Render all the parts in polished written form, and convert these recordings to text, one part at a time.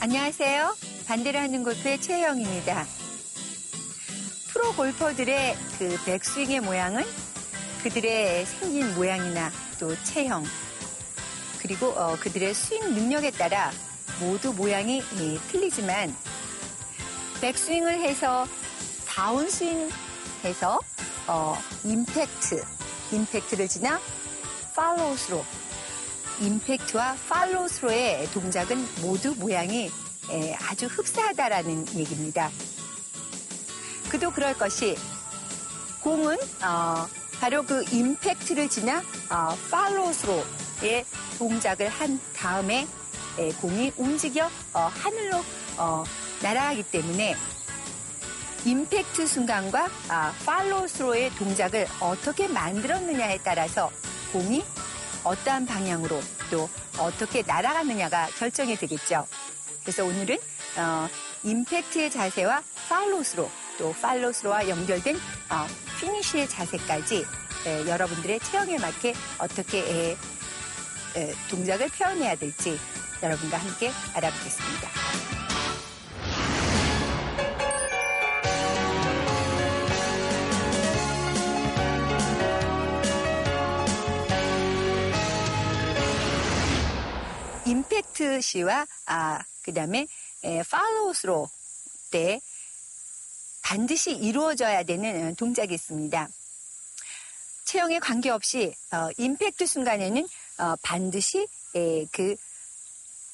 안녕하세요. 반대로 하는 골프의 최혜영입니다. 프로 골퍼들의 그 백스윙의 모양은 그들의 생긴 모양이나 또 체형, 그리고 그들의 스윙 능력에 따라 모두 모양이 틀리지만 백스윙을 해서 다운스윙 해서 임팩트를 지나 팔로우 스로, 임팩트와 팔로우 스로의 동작은 모두 모양이 아주 흡사하다라는 얘기입니다. 그도 그럴 것이 공은 바로 그 임팩트를 지나 팔로우 스로의 동작을 한 다음에 공이 움직여 하늘로 날아가기 때문에 임팩트 순간과 팔로우 스로의 동작을 어떻게 만들었느냐에 따라서 공이 어떠한 방향으로 또 어떻게 날아가느냐가 결정이 되겠죠. 그래서 오늘은 임팩트의 자세와 팔로우 스로, 또 팔로우 스로와 연결된 피니쉬의 자세까지 여러분들의 체형에 맞게 어떻게 동작을 표현해야 될지 여러분과 함께 알아보겠습니다. 임팩트 시와 그다음에 팔로우 스로 때 반드시 이루어져야 되는 동작이 있습니다. 체형에 관계없이 임팩트 순간에는 반드시 그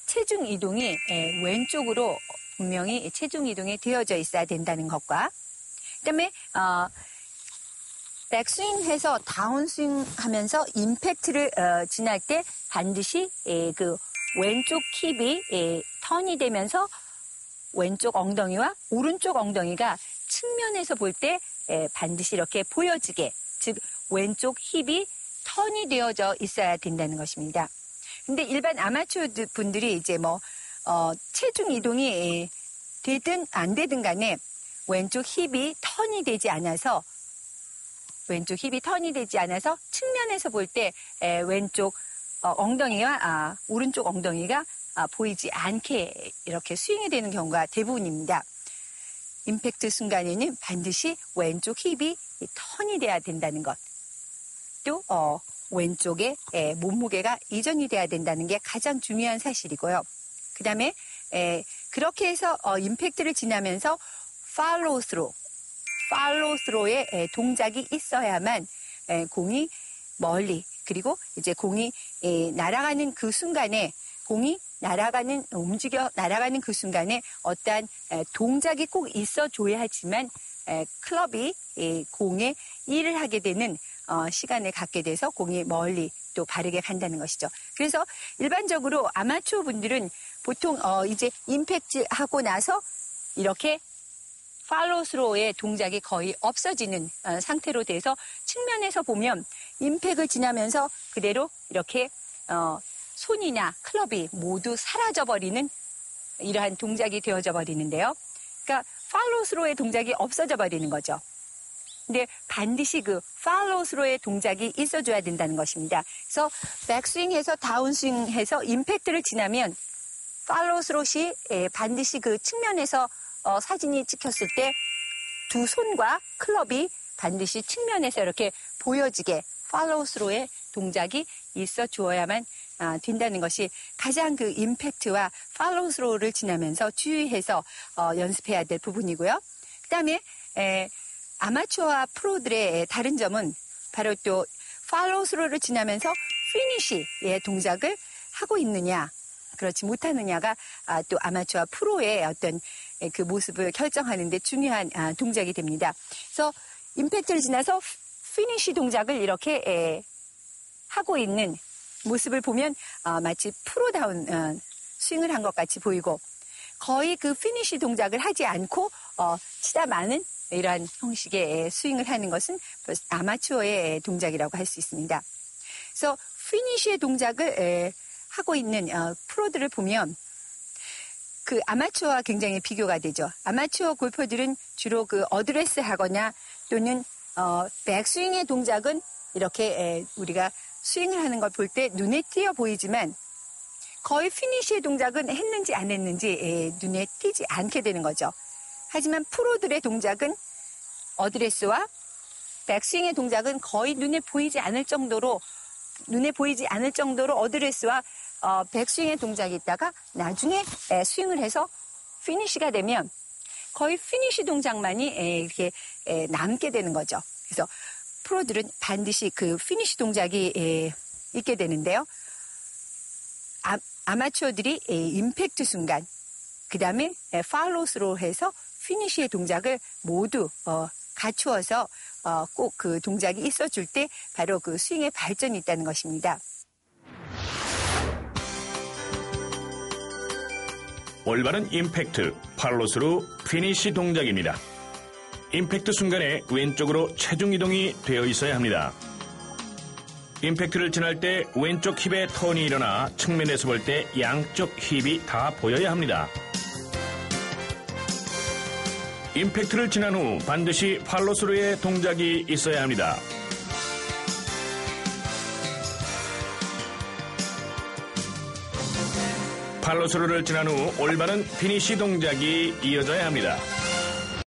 체중 이동이 왼쪽으로 분명히 체중 이동이 되어져 있어야 된다는 것과 그다음에 백스윙해서 다운스윙 하면서 임팩트를 지날 때 반드시 그 왼쪽 힙이 턴이 되면서 왼쪽 엉덩이와 오른쪽 엉덩이가 측면에서 볼 때 반드시 이렇게 보여지게, 즉 왼쪽 힙이 턴이 되어져 있어야 된다는 것입니다. 근데 일반 아마추어 분들이 이제 체중 이동이 되든 안 되든 간에 왼쪽 힙이 턴이 되지 않아서 측면에서 볼 때 왼쪽 엉덩이와 오른쪽 엉덩이가 보이지 않게 이렇게 스윙이 되는 경우가 대부분입니다. 임팩트 순간에는 반드시 왼쪽 힙이 턴이 돼야 된다는 것. 또 왼쪽에 몸무게가 이전이 돼야 된다는 게 가장 중요한 사실이고요. 그 다음에 그렇게 해서 임팩트를 지나면서 팔로우 스로의 동작이 있어야만 공이 멀리, 그리고 이제 공이 날아가는 그 순간에 움직여 날아가는 그 순간에 어떠한 동작이 꼭 있어줘야 하지만 클럽이 공에 일을 하게 되는 시간을 갖게 돼서 공이 멀리 또 바르게 간다는 것이죠. 그래서 일반적으로 아마추어 분들은 보통 이제 임팩트 하고 나서 이렇게 팔로우 스로의 동작이 거의 없어지는 상태로 돼서 측면에서 보면 임팩을 지나면서 그대로 이렇게 손이나 클럽이 모두 사라져버리는 이러한 동작이 되어져 버리는데요. 그러니까 팔로우 스로의 동작이 없어져 버리는 거죠. 근데 반드시 그 팔로우 스로의 동작이 있어줘야 된다는 것입니다. 그래서 백스윙해서 다운스윙해서 임팩트를 지나면 팔로우 스로 시 반드시 그 측면에서 사진이 찍혔을 때 두 손과 클럽이 반드시 측면에서 이렇게 보여지게 팔로우 스로의 동작이 있어 주어야만 된다는 것이 가장 그 임팩트와 팔로우 스로를 지나면서 주의해서 연습해야 될 부분이고요. 그 다음에 아마추어와 프로들의 다른 점은 바로 또 팔로우 스로를 지나면서 피니쉬의 동작을 하고 있느냐, 그렇지 못하느냐가 또 아마추어와 프로의 어떤 그 모습을 결정하는 데 중요한 동작이 됩니다. 그래서 임팩트를 지나서 피니쉬 동작을 이렇게 하고 있는 모습을 보면 마치 프로다운 스윙을 한 것 같이 보이고, 거의 그 피니쉬 동작을 하지 않고 치다 마는 이러한 형식의 스윙을 하는 것은 아마추어의 동작이라고 할 수 있습니다. 그래서 피니쉬의 동작을 하고 있는 프로들을 보면 그 아마추어와 굉장히 비교가 되죠. 아마추어 골퍼들은 주로 그 어드레스 하거나 또는 백스윙의 동작은 이렇게 우리가 스윙을 하는 걸 볼 때 눈에 띄어 보이지만 거의 피니쉬의 동작은 했는지 안 했는지 눈에 띄지 않게 되는 거죠. 하지만 프로들의 동작은 어드레스와 백스윙의 동작은 거의 눈에 보이지 않을 정도로 어드레스와 백스윙의 동작이 있다가 나중에 스윙을 해서 피니쉬가 되면 거의 피니쉬 동작만이 이렇게 남게 되는 거죠. 그래서 프로들은 반드시 그 피니쉬 동작이 있게 되는데요. 아마추어들이 임팩트 순간, 그 다음에 팔로우 스로 해서 피니쉬의 동작을 모두 갖추어서 꼭 그 동작이 있어줄 때 바로 그 스윙의 발전이 있다는 것입니다. 올바른 임팩트, 팔로스루 피니쉬 동작입니다. 임팩트 순간에 왼쪽으로 체중 이동이 되어 있어야 합니다. 임팩트를 지날 때 왼쪽 힙에 턴이 일어나 측면에서 볼 때 양쪽 힙이 다 보여야 합니다. 임팩트를 지난 후 반드시 팔로스루의 동작이 있어야 합니다. 팔로스루를 지난 후 올바른 피니쉬 동작이 이어져야 합니다.